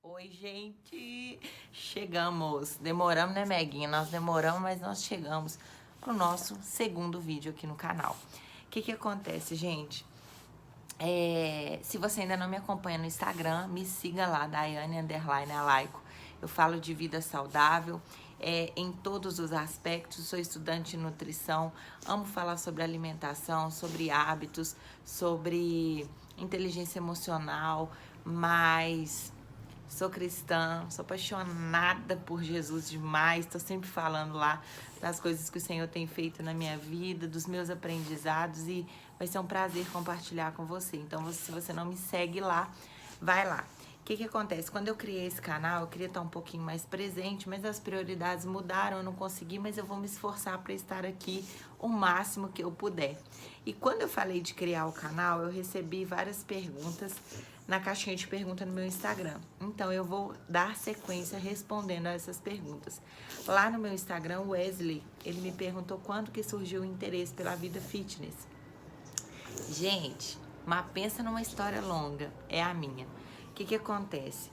Oi, gente! Chegamos! Demoramos, né, Meguinha? Nós demoramos, mas nós chegamos pro nosso segundo vídeo aqui no canal. O que acontece, gente? Se você ainda não me acompanha no Instagram, me siga lá, Daiane_Alaico. Eu falo de vida saudável em todos os aspectos. Sou estudante de nutrição, amo falar sobre alimentação, sobre hábitos, sobre inteligência emocional, mas sou cristã, sou apaixonada por Jesus demais. Tô sempre falando lá das coisas que o Senhor tem feito na minha vida, dos meus aprendizados, e vai ser um prazer compartilhar com você. Então, se você não me segue lá, vai lá. O que acontece? Quando eu criei esse canal, eu queria estar um pouquinho mais presente, mas as prioridades mudaram, eu não consegui, mas eu vou me esforçar para estar aqui o máximo que eu puder. E quando eu falei de criar o canal, eu recebi várias perguntas na caixinha de pergunta no meu Instagram. Então, eu vou dar sequência respondendo a essas perguntas. Lá no meu Instagram, o Wesley, ele me perguntou quando que surgiu o interesse pela vida fitness. Gente, mas pensa numa história longa, é a minha. O que acontece?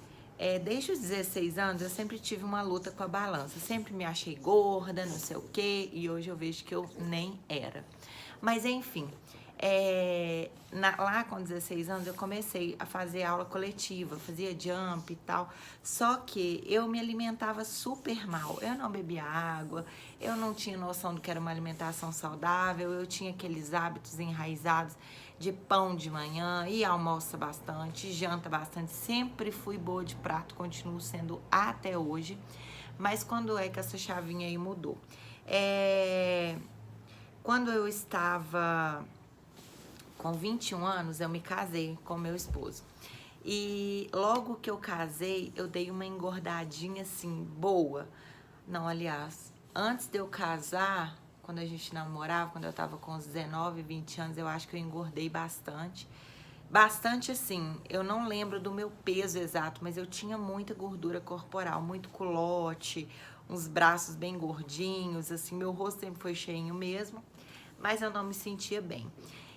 Desde os 16 anos, eu sempre tive uma luta com a balança. Sempre me achei gorda, não sei o quê, e hoje eu vejo que eu nem era. Mas, enfim, lá com 16 anos eu comecei a fazer aula coletiva, fazia jump e tal. Só que eu me alimentava super mal. Eu não bebia água, eu não tinha noção do que era uma alimentação saudável, eu tinha aqueles hábitos enraizados de pão de manhã, e almoça bastante, janta bastante. Sempre fui boa de prato, continuo sendo até hoje. Mas quando é que essa chavinha aí mudou? Quando eu estava com 21 anos, eu me casei com meu esposo. E logo que eu casei, eu dei uma engordadinha assim, boa. Não, aliás, antes de eu casar, quando a gente namorava, quando eu tava com uns 19, 20 anos, eu acho que eu engordei bastante. Bastante assim, eu não lembro do meu peso exato, mas eu tinha muita gordura corporal, muito culote, uns braços bem gordinhos, assim, meu rosto sempre foi cheinho mesmo, mas eu não me sentia bem.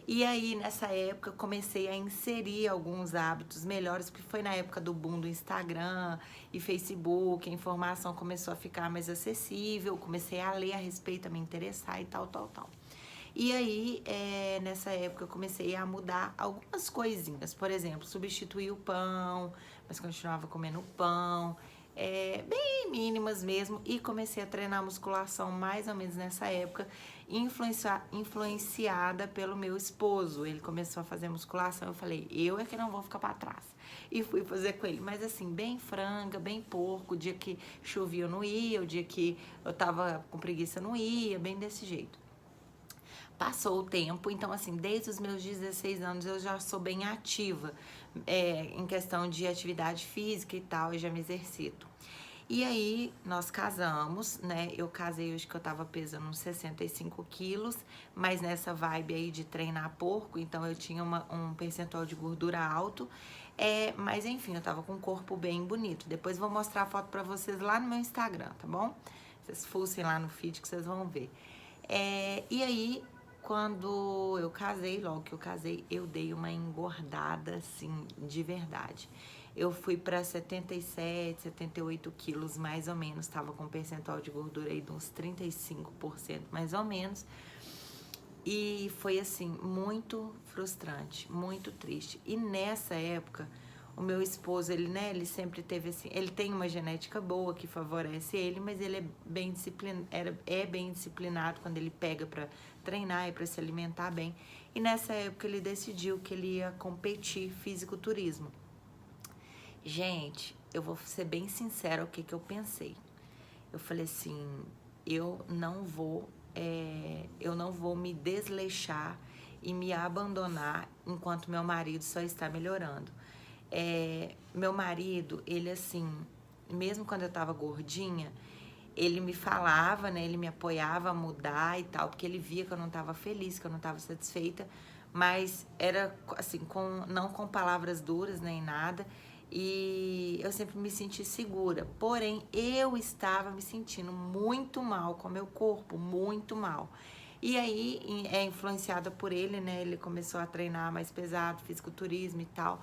E aí, nessa época, eu comecei a inserir alguns hábitos melhores, porque foi na época do boom do Instagram e Facebook, a informação começou a ficar mais acessível, comecei a ler a respeito, a me interessar e tal. E aí, nessa época, eu comecei a mudar algumas coisinhas. Por exemplo, substituir o pão, mas continuava comendo pão, bem mínimas mesmo. E comecei a treinar musculação mais ou menos nessa época, influenciada pelo meu esposo. Ele começou a fazer musculação, eu falei, eu é que não vou ficar pra trás. E fui fazer com ele, mas assim, bem franga, bem porco. O dia que chovia eu não ia, o dia que eu tava com preguiça eu não ia, bem desse jeito. Passou o tempo, então assim, desde os meus 16 anos eu já sou bem ativa em questão de atividade física e tal, eu já me exercito. E aí, nós casamos, né? Eu casei, acho que eu tava pesando uns 65 quilos, mas nessa vibe aí de treinar porco, então eu tinha um percentual de gordura alto. Mas enfim, eu tava com um corpo bem bonito. Depois vou mostrar a foto pra vocês lá no meu Instagram, tá bom? Vocês fuçem lá no feed que vocês vão ver. E aí, quando eu casei, logo que eu casei, eu dei uma engordada, assim, de verdade. Eu fui para 77, 78 quilos, mais ou menos. Tava com um percentual de gordura aí de uns 35%, mais ou menos. E foi, assim, muito frustrante, muito triste. E nessa época, o meu esposo, ele sempre teve, assim, ele tem uma genética boa que favorece ele, mas ele é bem disciplinado quando ele pega pra treinar e pra se alimentar bem. E nessa época ele decidiu que ele ia competir fisiculturismo. Gente, eu vou ser bem sincera o que eu pensei. Eu falei assim, eu não vou me desleixar e me abandonar enquanto meu marido só está melhorando. Meu marido, ele assim, mesmo quando eu tava gordinha, ele me falava, né, ele me apoiava a mudar e tal, porque ele via que eu não tava feliz, que eu não tava satisfeita, mas era assim, não com palavras duras nem nada, e eu sempre me senti segura. Porém, eu estava me sentindo muito mal com o meu corpo, muito mal. E aí, influenciada por ele, né, ele começou a treinar mais pesado, fisiculturismo e tal.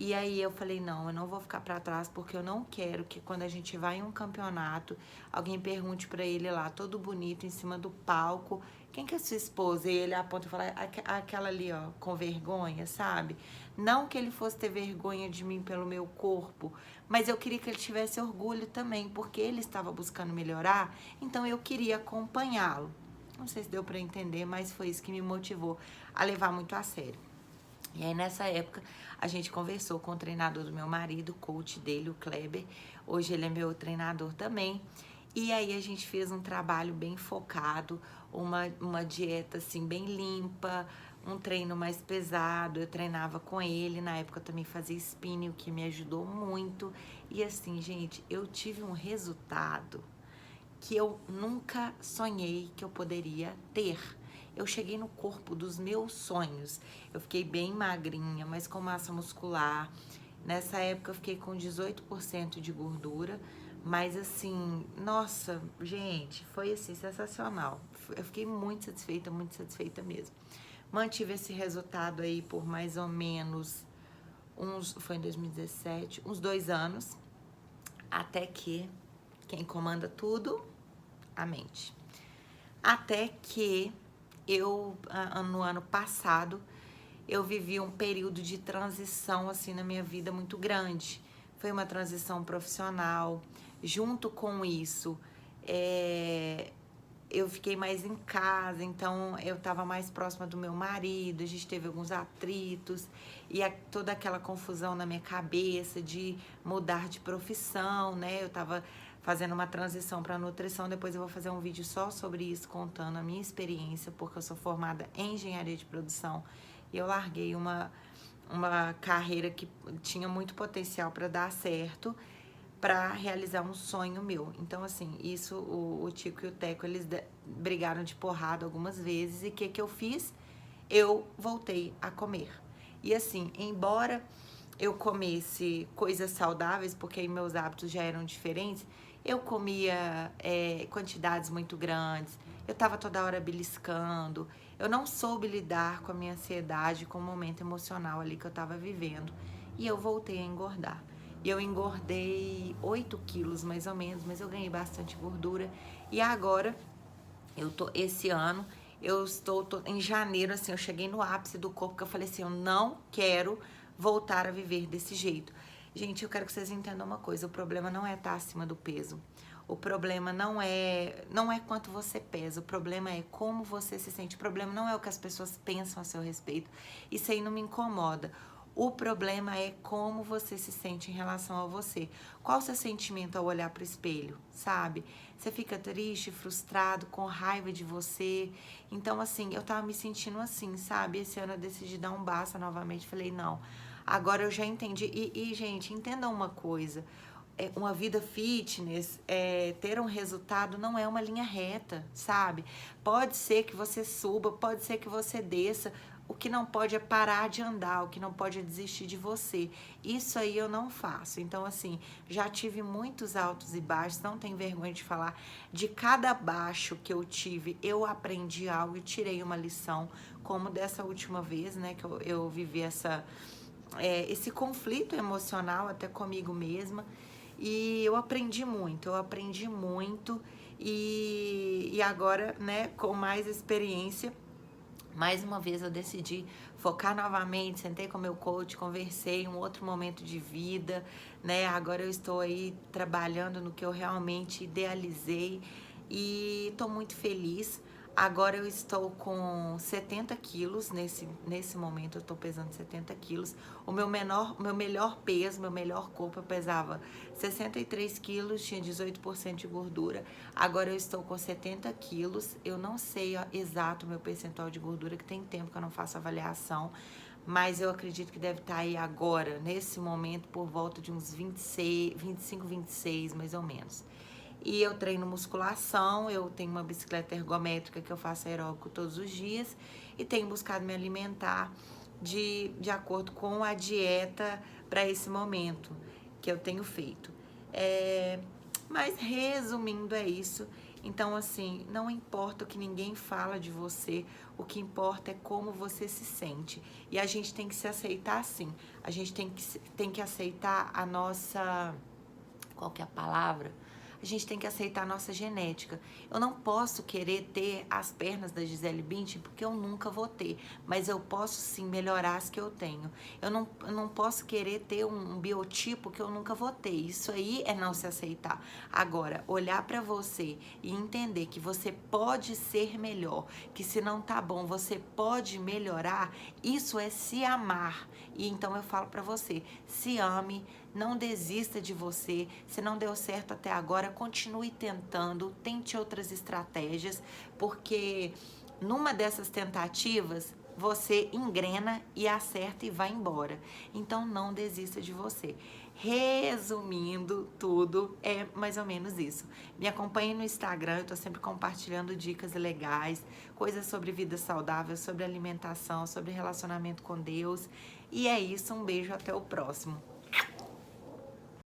E aí eu falei, não, eu não vou ficar pra trás, porque eu não quero que quando a gente vai em um campeonato, alguém pergunte pra ele lá, todo bonito, em cima do palco, quem que é sua esposa? E ele aponta e fala, aquela ali, ó, com vergonha, sabe? Não que ele fosse ter vergonha de mim pelo meu corpo, mas eu queria que ele tivesse orgulho também, porque ele estava buscando melhorar, então eu queria acompanhá-lo. Não sei se deu pra entender, mas foi isso que me motivou a levar muito a sério. E aí, nessa época, a gente conversou com o treinador do meu marido, o coach dele, o Kleber. Hoje ele é meu treinador também. E aí a gente fez um trabalho bem focado, uma dieta assim bem limpa, um treino mais pesado. Eu treinava com ele, na época eu também fazia spinning, o que me ajudou muito. E assim, gente, eu tive um resultado que eu nunca sonhei que eu poderia ter. Eu cheguei no corpo dos meus sonhos. Eu fiquei bem magrinha, mas com massa muscular. Nessa época eu fiquei com 18% de gordura, mas assim, nossa, gente, foi assim sensacional. Eu fiquei muito satisfeita mesmo. Mantive esse resultado aí por mais ou menos foi em 2017, uns 2 anos, até que quem comanda tudo, a mente. Até que no ano passado, eu vivi um período de transição assim na minha vida muito grande. Foi uma transição profissional. Junto com isso, eu fiquei mais em casa, então eu estava mais próxima do meu marido, a gente teve alguns atritos e toda aquela confusão na minha cabeça de mudar de profissão, né? Eu estava fazendo uma transição para nutrição, depois eu vou fazer um vídeo só sobre isso, contando a minha experiência, porque eu sou formada em engenharia de produção e eu larguei uma carreira que tinha muito potencial para dar certo, para realizar um sonho meu. Então, assim, isso, o Tico e o Teco, eles brigaram de porrada algumas vezes. E o que eu fiz? Eu voltei a comer. E assim, embora eu comesse coisas saudáveis, porque aí meus hábitos já eram diferentes, eu comia quantidades muito grandes, eu tava toda hora beliscando, eu não soube lidar com a minha ansiedade, com o momento emocional ali que eu tava vivendo. E eu voltei a engordar. E eu engordei 8 quilos mais ou menos, mas eu ganhei bastante gordura. E agora, esse ano, eu estou em janeiro, assim, eu cheguei no ápice do corpo, que eu falei assim, eu não quero voltar a viver desse jeito. Gente, eu quero que vocês entendam uma coisa, o problema não é estar acima do peso. O problema não é quanto você pesa, o problema é como você se sente. O problema não é o que as pessoas pensam a seu respeito. Isso aí não me incomoda. O problema é como você se sente em relação a você. Qual o seu sentimento ao olhar para o espelho, sabe? Você fica triste, frustrado, com raiva de você. Então, assim, eu tava me sentindo assim, sabe? Esse ano eu decidi dar um basta novamente. Falei, não, agora eu já entendi. Gente, entendam uma coisa. Uma vida fitness, ter um resultado não é uma linha reta, sabe? Pode ser que você suba, pode ser que você desça. O que não pode é parar de andar, o que não pode é desistir de você. Isso aí eu não faço. Então, assim, já tive muitos altos e baixos, não tenho vergonha de falar. De cada baixo que eu tive, eu aprendi algo e tirei uma lição, como dessa última vez, né, que eu vivi esse conflito emocional até comigo mesma. E eu aprendi muito e agora, né, com mais experiência, mais uma vez eu decidi focar novamente, sentei com meu coach, conversei, um outro momento de vida, né? Agora eu estou aí trabalhando no que eu realmente idealizei e estou muito feliz. Agora eu estou com 70 quilos, nesse momento eu estou pesando 70 quilos. O meu melhor peso, meu melhor corpo, eu pesava 63 quilos, tinha 18% de gordura. Agora eu estou com 70 quilos, eu não sei exato o meu percentual de gordura, que tem tempo que eu não faço avaliação, mas eu acredito que deve estar aí agora, nesse momento, por volta de uns 25, 26, mais ou menos. E eu treino musculação, eu tenho uma bicicleta ergométrica que eu faço aeróbico todos os dias e tenho buscado me alimentar de acordo com a dieta para esse momento que eu tenho feito. Mas resumindo é isso, Então, assim, não importa o que ninguém fala de você, o que importa é como você se sente. E a gente tem que se aceitar assim. A gente tem que aceitar a nossa. Qual que é a palavra? A gente tem que aceitar a nossa genética. Eu não posso querer ter as pernas da Gisele Bündchen porque eu nunca vou ter, mas eu posso sim melhorar as que eu tenho. Eu não posso querer ter um biotipo que eu nunca vou ter. Isso aí é não se aceitar. Agora, olhar para você e entender que você pode ser melhor, que se não tá bom, você pode melhorar, isso é se amar. E então eu falo para você, se ame, não desista de você. Se não deu certo até agora, continue tentando, tente outras estratégias, porque numa dessas tentativas você engrena e acerta e vai embora. Então não desista de você. Resumindo tudo, é mais ou menos isso. Me acompanhe no Instagram, eu tô sempre compartilhando dicas legais, coisas sobre vida saudável, sobre alimentação, sobre relacionamento com Deus. E é isso, um beijo, até o próximo.